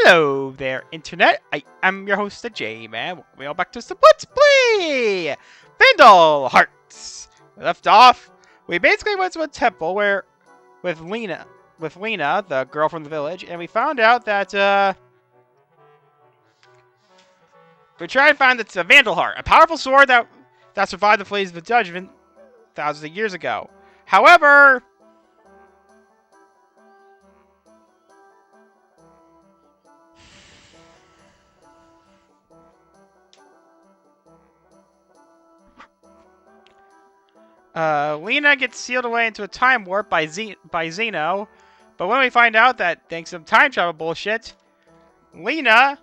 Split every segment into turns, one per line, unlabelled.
Hello there, Internet. I am your host, the J-Man. Welcome all back to some Let's Play Vandal Hearts. We left off. We basically went to a temple where, with Lena, the girl from the village, and we found out that we tried to find the Vandal Heart, a powerful sword that survived the flames of the judgment thousands of years ago. However, Lena gets sealed away into a time warp by Zeno, but when we find out that, thanks to some time travel bullshit, Lena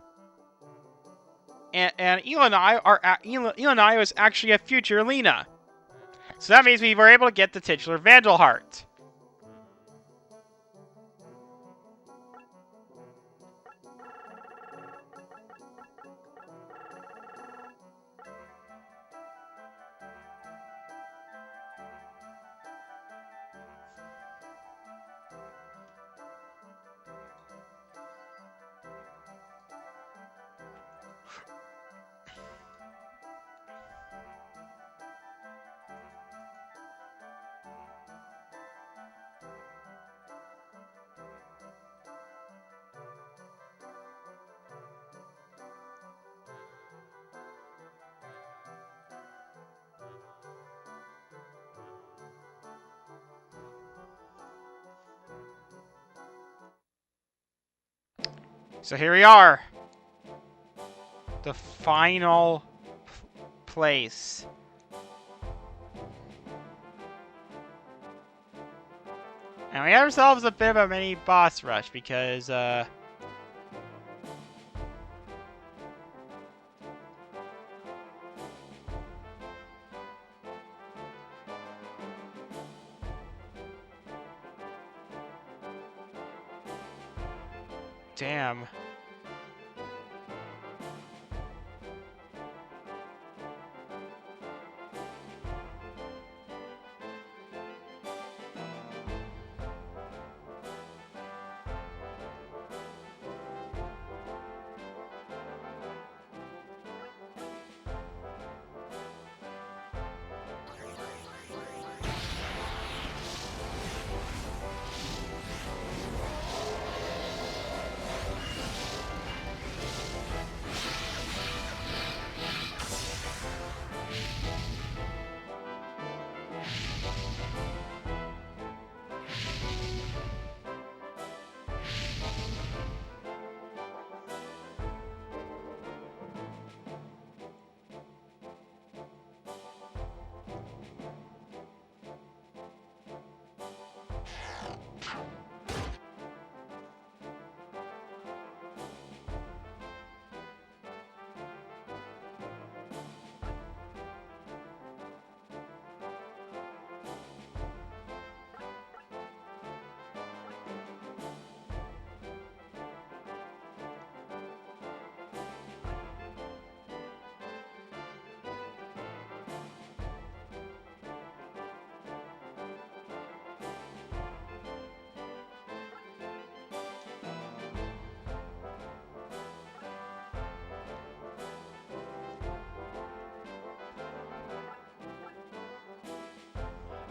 and Eleni is actually a future Lena. So that means we were able to get the titular Vandal Heart. So here we are. The final place. And we have ourselves a bit of a mini boss rush because, damn.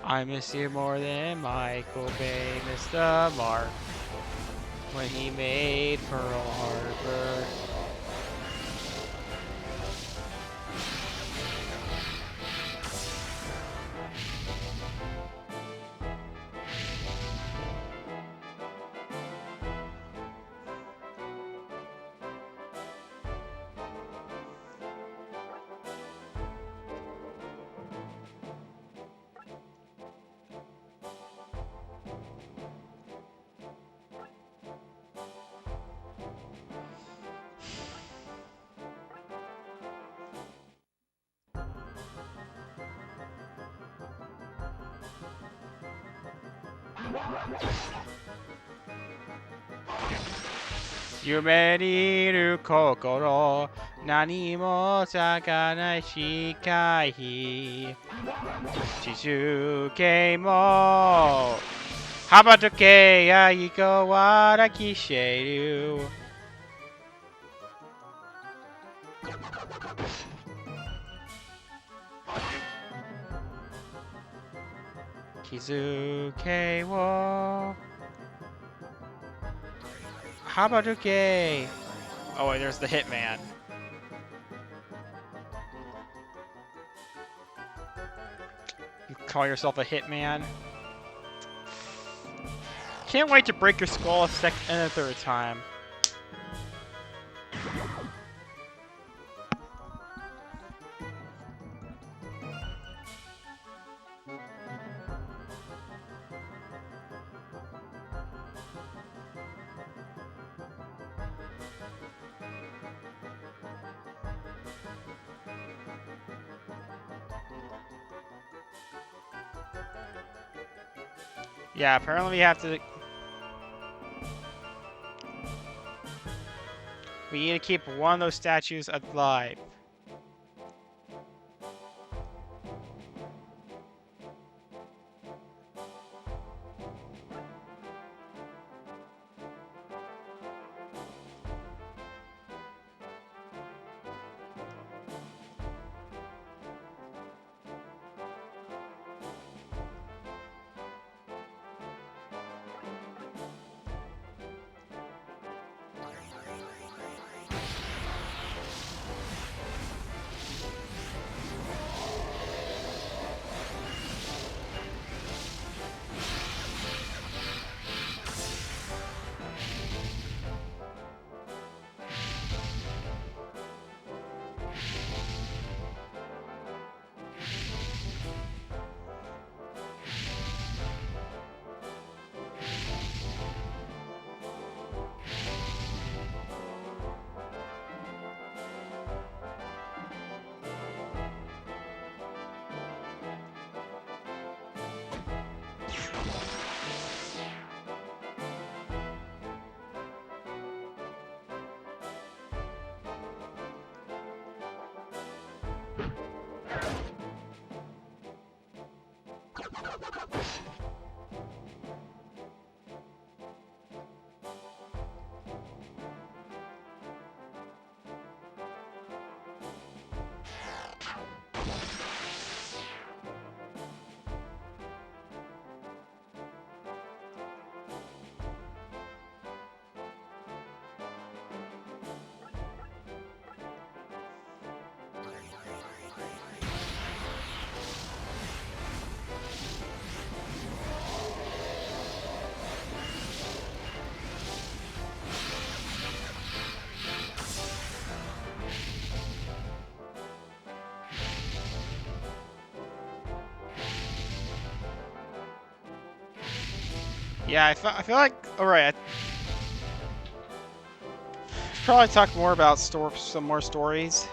I miss you more than Michael Bay missed the mark when he made Pearl Harbor. Yume ni iru kokoro nani mo sakanai shikai Shizuke mo habatoke ya iko wa rakishiru Kizuke wo. Habaruke. Oh wait, there's the Hitman. You call yourself a Hitman? Can't wait to break your skull a second and a third time. Yeah, apparently we have to... We need to keep one of those statues alive. Yeah, I feel like... Alright, probably talk more about some more stories.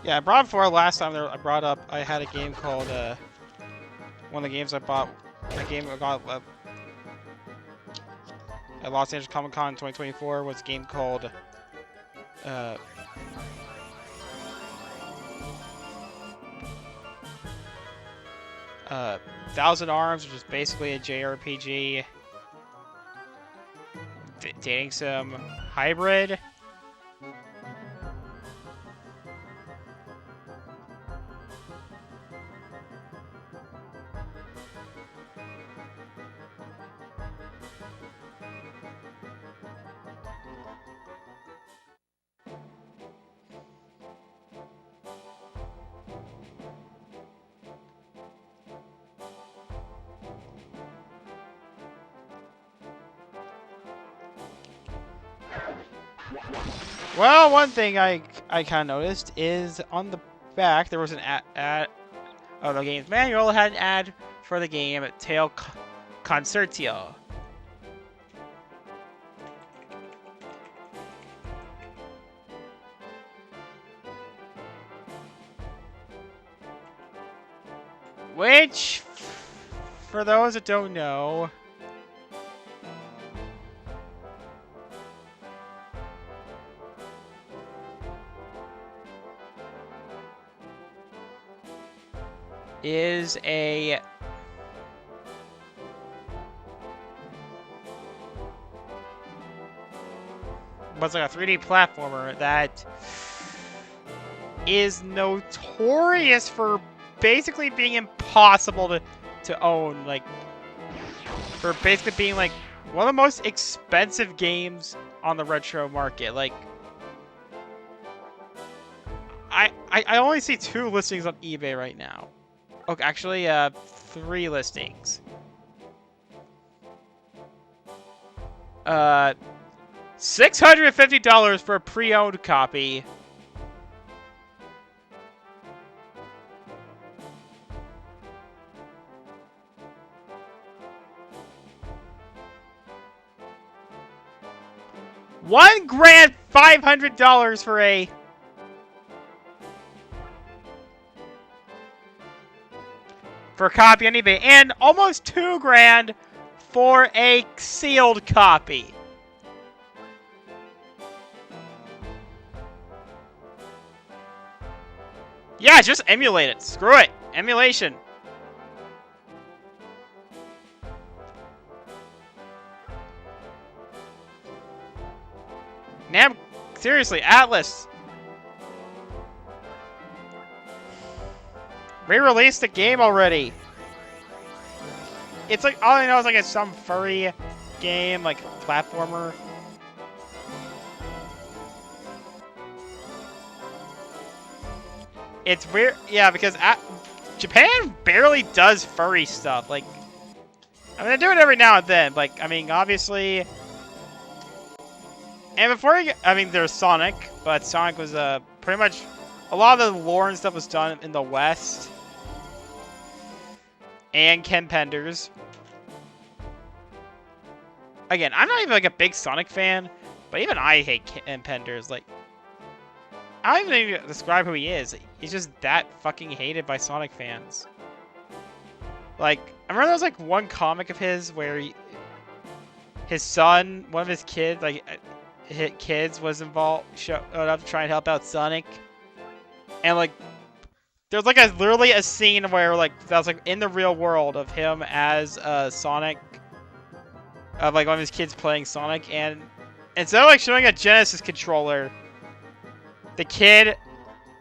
Yeah, I brought before last time I brought up I had a game called one of the games I bought, a game I got at Los Angeles Comic Con 2024 was a game called Thousand Arms, which is basically a JRPG. Dating Sim Hybrid. Well, one thing I kind of noticed is on the back there was an ad of the game's manual had an ad for the game Tail Concertio. Which, for those that don't know, is a was like a 3D platformer that is notorious for basically being impossible to own, like for basically being like one of the most expensive games on the retro market. Like I only see 2 listings on eBay right now. Okay, actually 3 listings. $650 for a pre-owned copy. $1,500 for a copy on eBay, and almost $2,000 for a sealed copy. Yeah, just emulate it. Screw it. Emulation. Seriously, Atlas. Re-release the game already. It's like, all I know is like it's some furry game, like platformer. It's weird, yeah, because Japan barely does furry stuff. Like, I mean, they do it every now and then. Like, I mean, obviously, and before I mean, there's Sonic, but Sonic was pretty much a lot of the lore and stuff was done in the West. And Ken Penders. Again, I'm not even like a big Sonic fan, but even I hate Ken Penders. Like, I don't even describe who he is. He's just that fucking hated by Sonic fans. Like, I remember there was like one comic of his where his son, one of his kids, was involved, showed up to try and help out Sonic, and like, there was like literally a scene where like that was like in the real world of him as Sonic, of like one of his kids playing Sonic, and instead of like showing a Genesis controller, the kid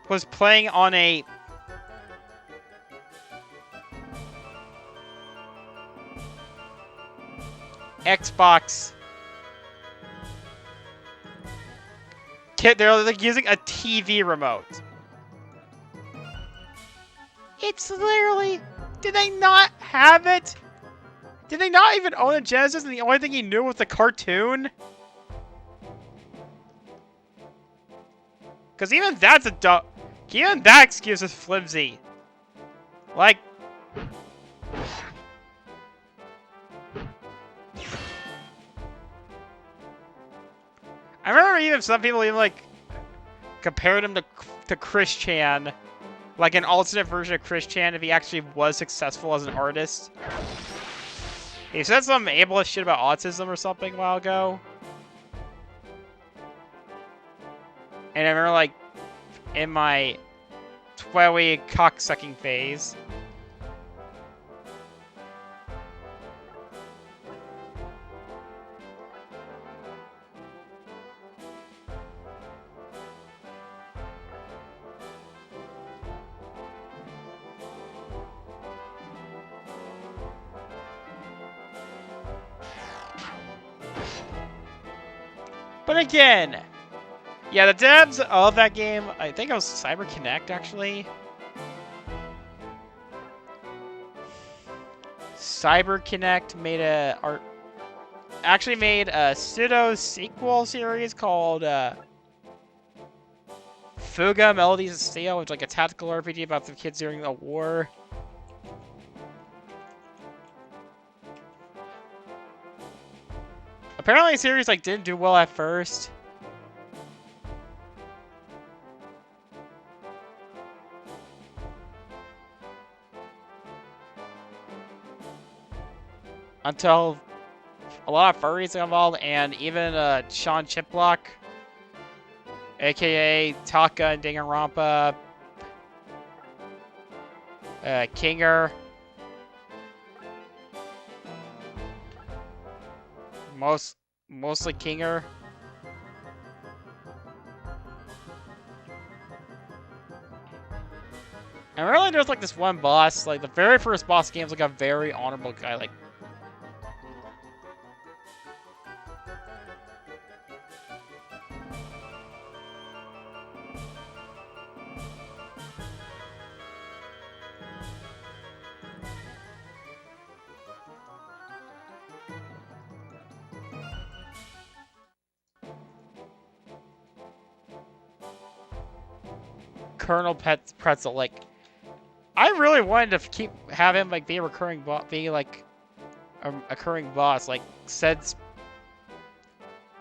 was playing on a Xbox. They're like using a TV remote. It's literally... Did they not have it? Did they not even own a Genesis and the only thing he knew was the cartoon? Because even that's a even that excuse is flimsy. Like... I remember even some people even like compared him to Chris Chan, like an alternate version of Chris Chan if he actually was successful as an artist. He said some ableist shit about autism or something a while ago. And I remember like in my 12-week cocksucking phase, But again, yeah, the devs of that game, I think it was Cyber Connect actually. Cyber Connect made made a pseudo sequel series called Fuga Melodies of Steel, which is like a tactical RPG about the kids during the war. Apparently, the series like didn't do well at first. Until a lot of furries got involved, and even Sean Chiplock, aka Taka and Danganronpa, Kinger, mostly Kinger. And really, there's like this one boss, like the very first boss game is like a very honorable guy, like. Colonel Pretzel, like, I really wanted to have him like be a recurring be like a recurring boss. Like, said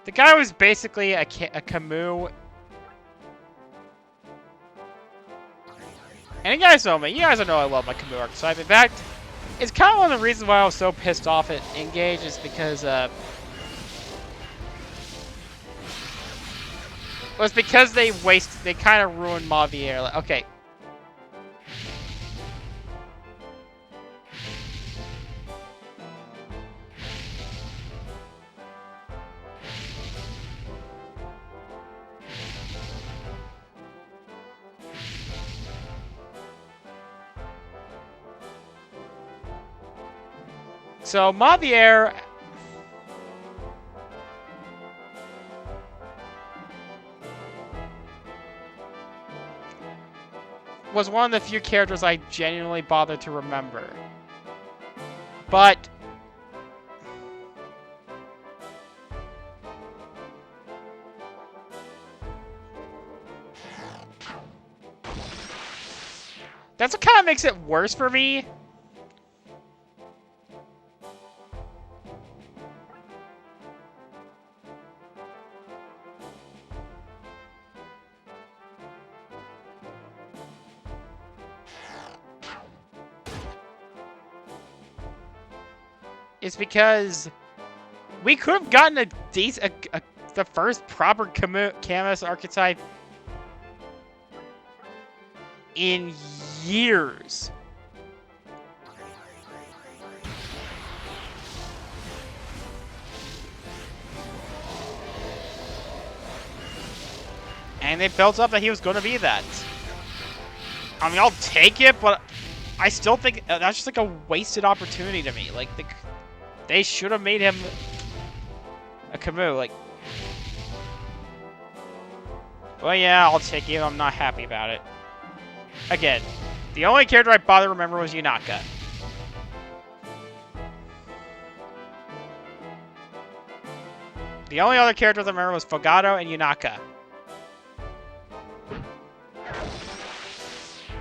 the guy was basically a Camus. And you guys know me. You guys know I love my Camus archetype. In fact, it's kind of one of the reasons why I was so pissed off at Engage is because they kind of ruined Mavier. Like, okay. So Mavier was one of the few characters I genuinely bothered to remember. But that's what kind of makes it worse for me. Is because we could have gotten the first proper Camus archetype in years. And they built up that he was going to be that. I mean, I'll take it, but I still think that's just like a wasted opportunity to me. Like, they should have made him a Camus. Like, well, yeah, I'll take it. I'm not happy about it. Again, the only character I bothered to remember was Yunaka. The only other characters I remember was Fogado and Yunaka.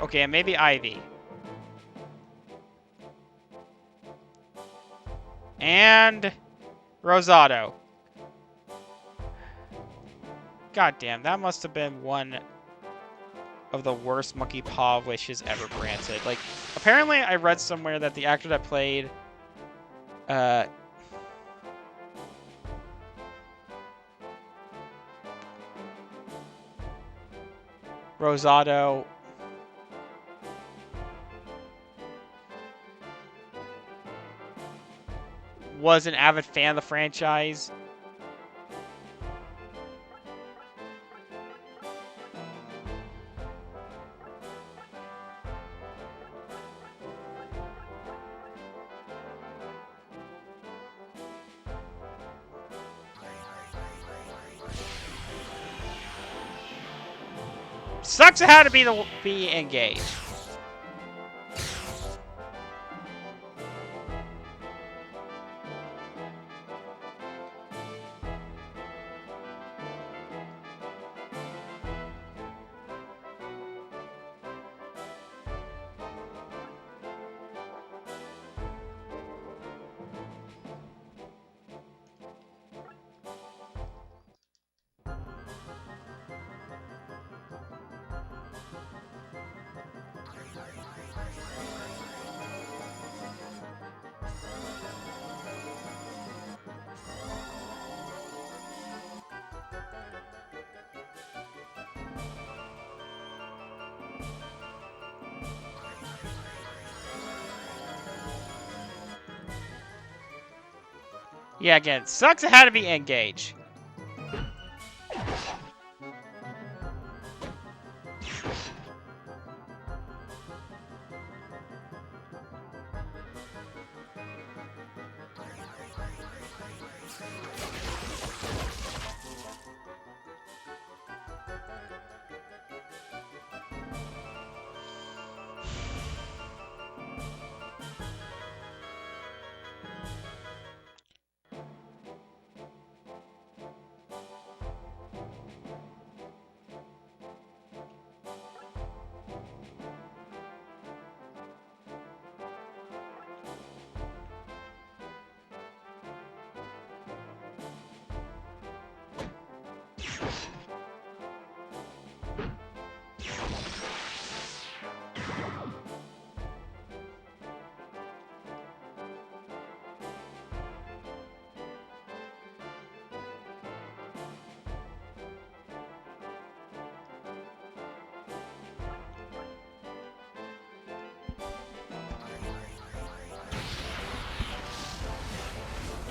Okay, and maybe Ivy. And Rosado. God damn, that must have been one of the worst monkey paw wishes ever granted. Like, apparently I read somewhere that the actor that played Rosado was an avid fan of the franchise. sucks it had to be engaged. Yeah, again, sucks it had to be engaged.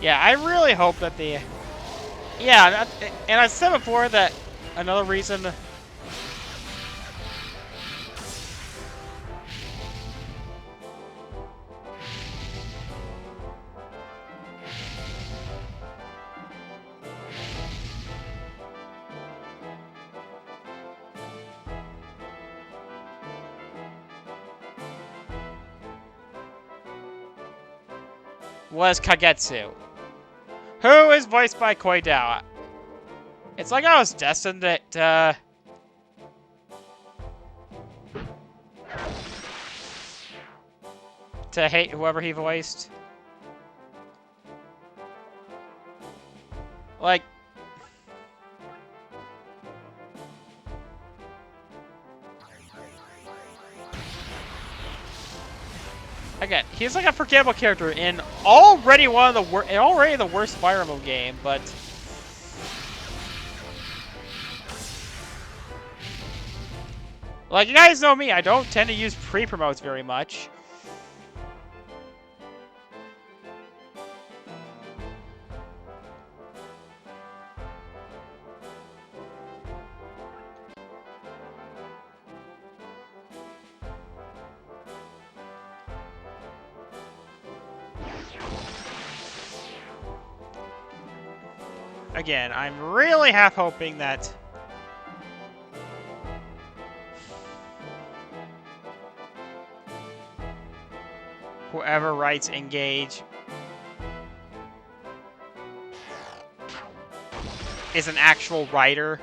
Yeah, I really hope that the... Yeah, and I said before that another reason... was Kagetsu, who is voiced by Koidawa. It's like I was destined to hate whoever he voiced. Like, again, he's like a forgettable character in already the worst Fire Emblem game, but like, you guys know me, I don't tend to use pre-promotes very much. Again, I'm really half hoping that whoever writes Engage is an actual writer.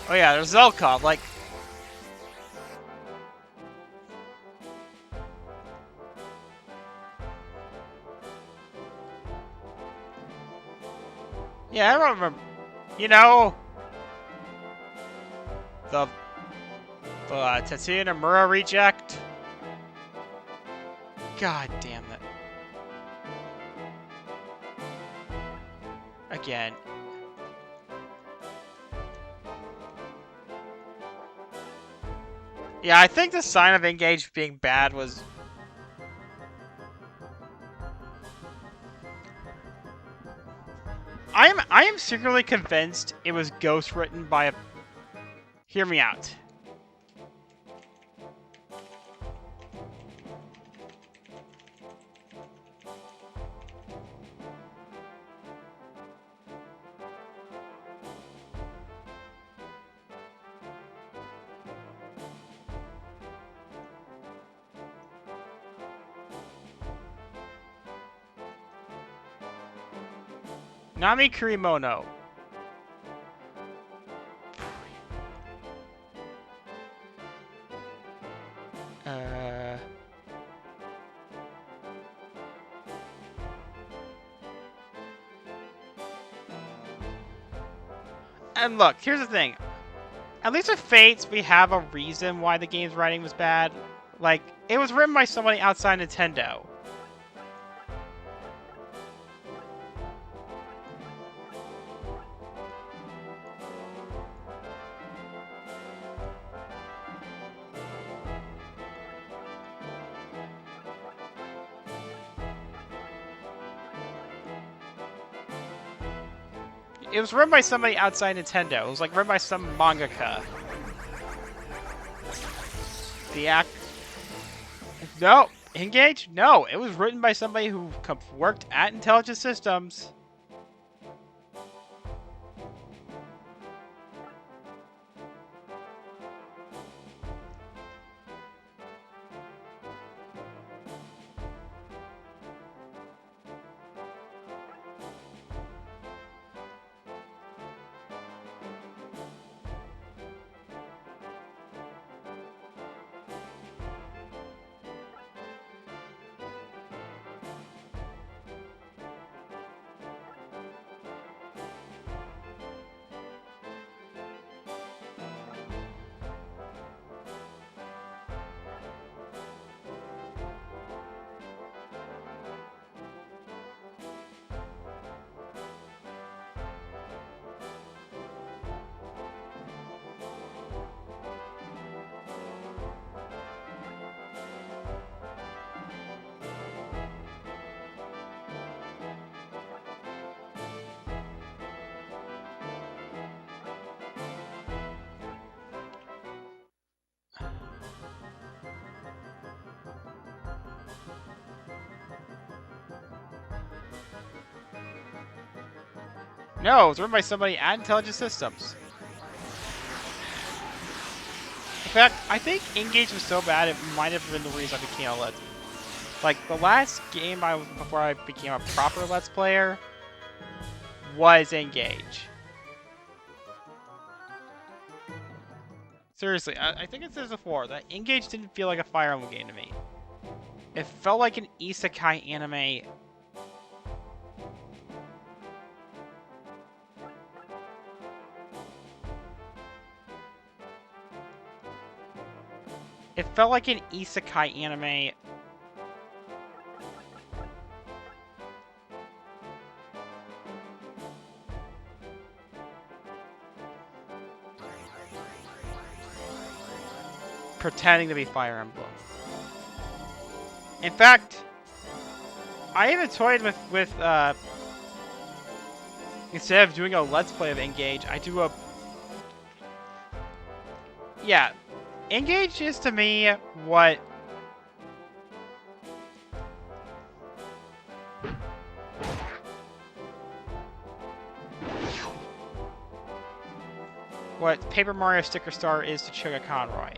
Oh yeah, there's Zelkov, like... Yeah, I don't remember... You know... The Tetsuya Nomura reject. God damn it. Again. Yeah, I think the sign of Engage being bad was... I am secretly convinced it was ghost written by a... Hear me out. Nami Kurimono. And look, here's the thing. At least with Fates, we have a reason why the game's writing was bad. Like, it was written by somebody outside Nintendo. It was written by somebody outside Nintendo. It was like written by some mangaka. The act... No! Engage? No! It was written by somebody who worked at Intelligent Systems. No, it was written by somebody at Intelligent Systems. In fact, I think Engage was so bad it might have been the reason I became a Let's... Like, the last game before I became a proper Let's Player was Engage. Seriously, I think it says before that Engage didn't feel like a Fire Emblem game to me. It felt like an isekai anime. It felt like an isekai anime. Pretending to be Fire Emblem. In fact, I even toyed with instead of doing a Let's Play of Engage, I do a... Yeah, Engage is to me what... what Paper Mario Sticker Star is to Sugar Conroy.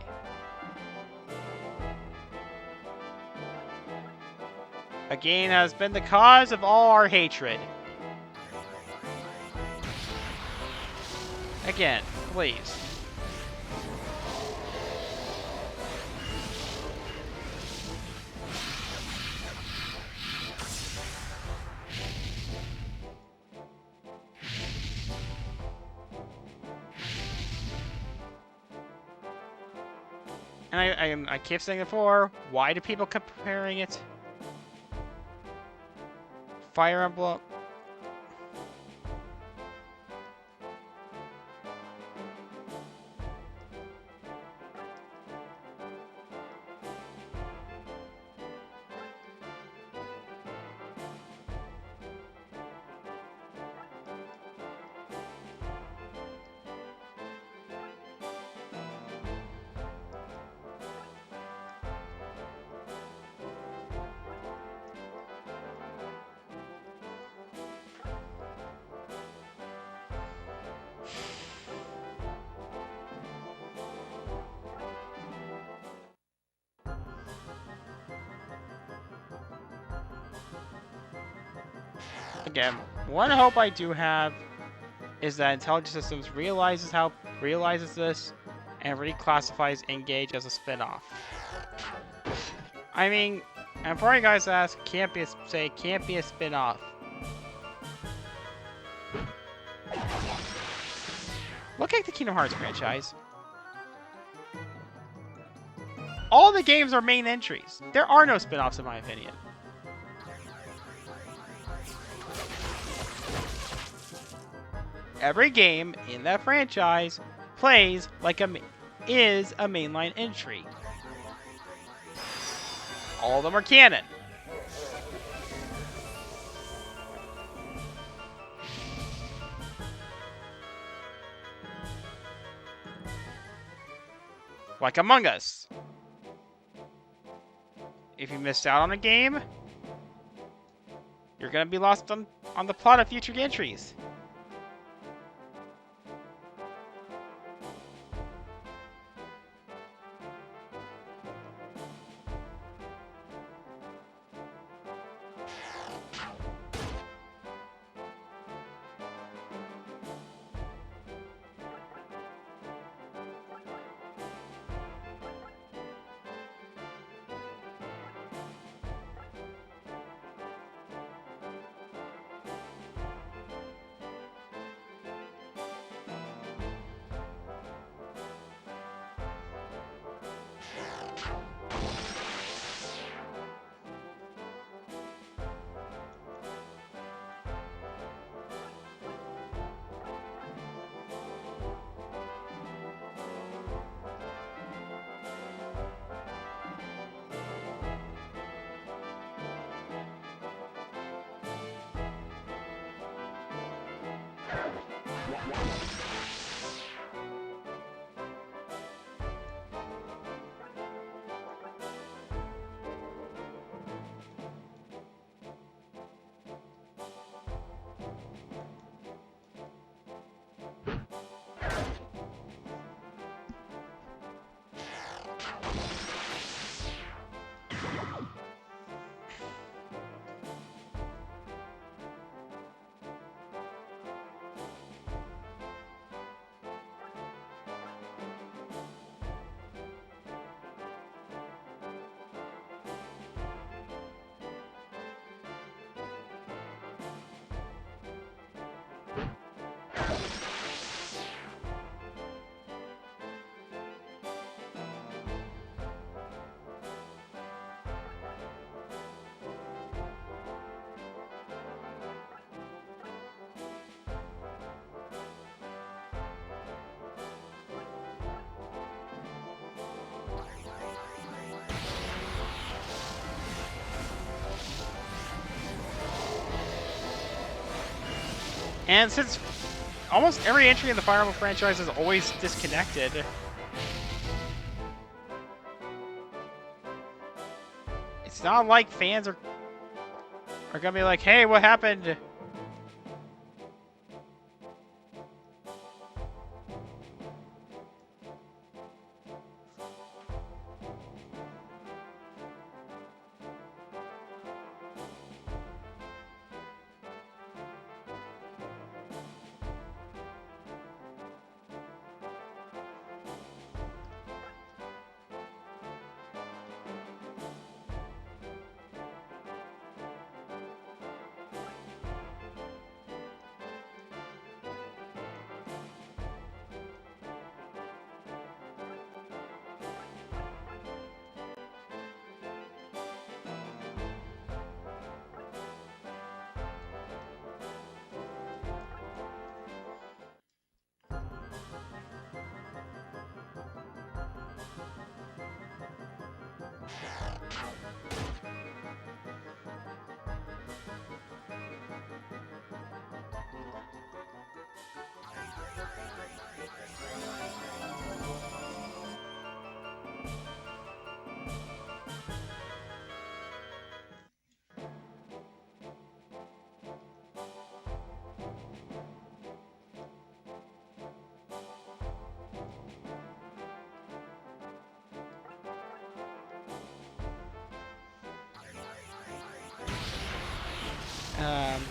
A game that has been the cause of all our hatred. Again, please. And I keep saying it before, why do people keep comparing it? Fire Emblem. Again, one hope I do have is that Intelligent Systems realizes this and reclassifies Engage as a spin-off. I mean, and before you guys ask, can't be a spin-off. Look at the Kingdom Hearts franchise. All the games are main entries. There are no spin-offs in my opinion. Every game in that franchise plays like is a mainline entry. All of them are canon. Like Among Us. If you missed out on a game, you're gonna be lost on the plot of future entries. And since almost every entry in the Fire Emblem franchise is always disconnected, it's not like fans are gonna be like, hey, what happened? Um,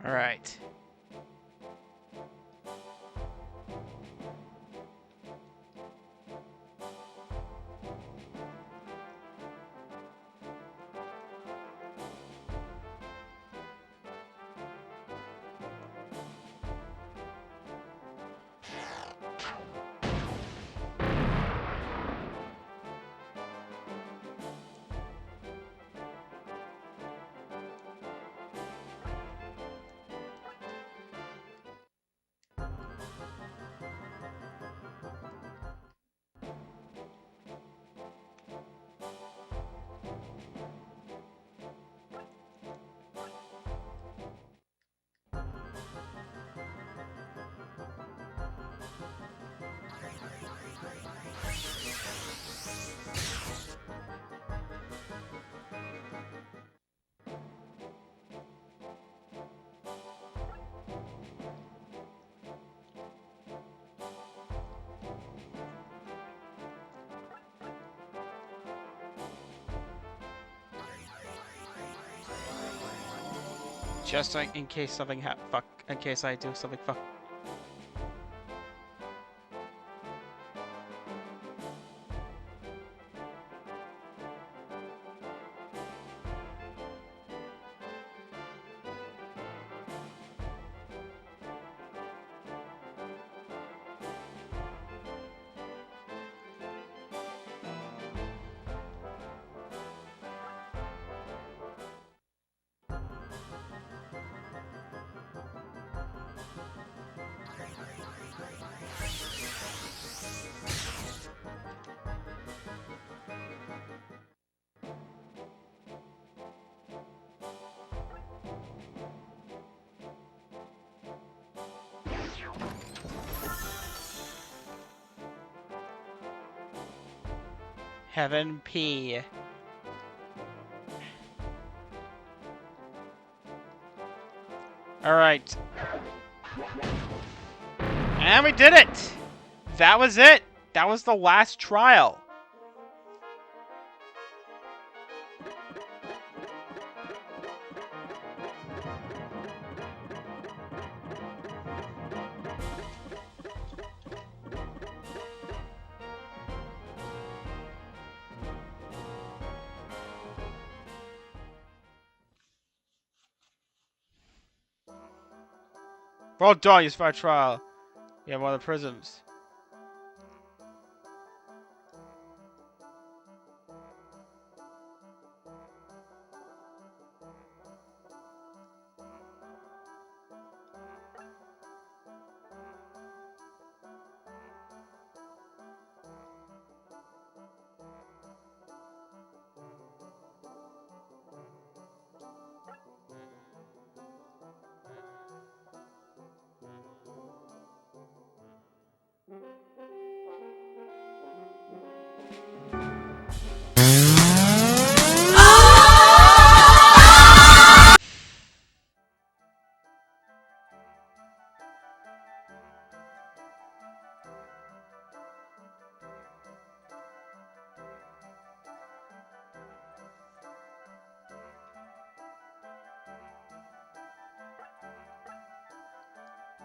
all right. Just like in case something in case I do something fuck. Heaven P. Alright. And we did it! That was it! That was the last trial. Well done, you survived trial. You have one of the prisms.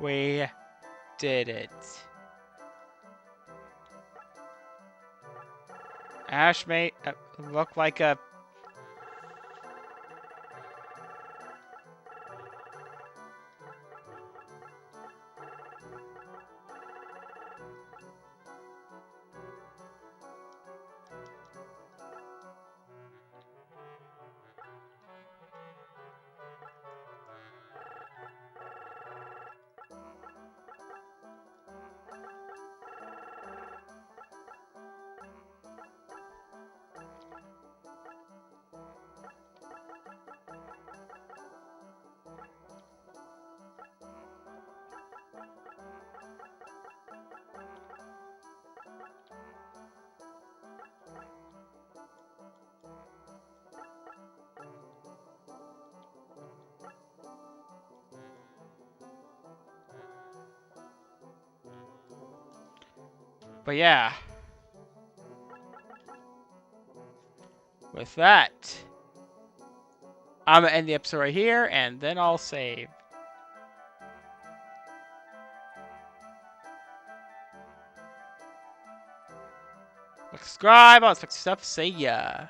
We did it. Ash may look like a... But yeah. With that, I'm going to end the episode right here, and then I'll save. Subscribe, I'll expect stuff. See ya.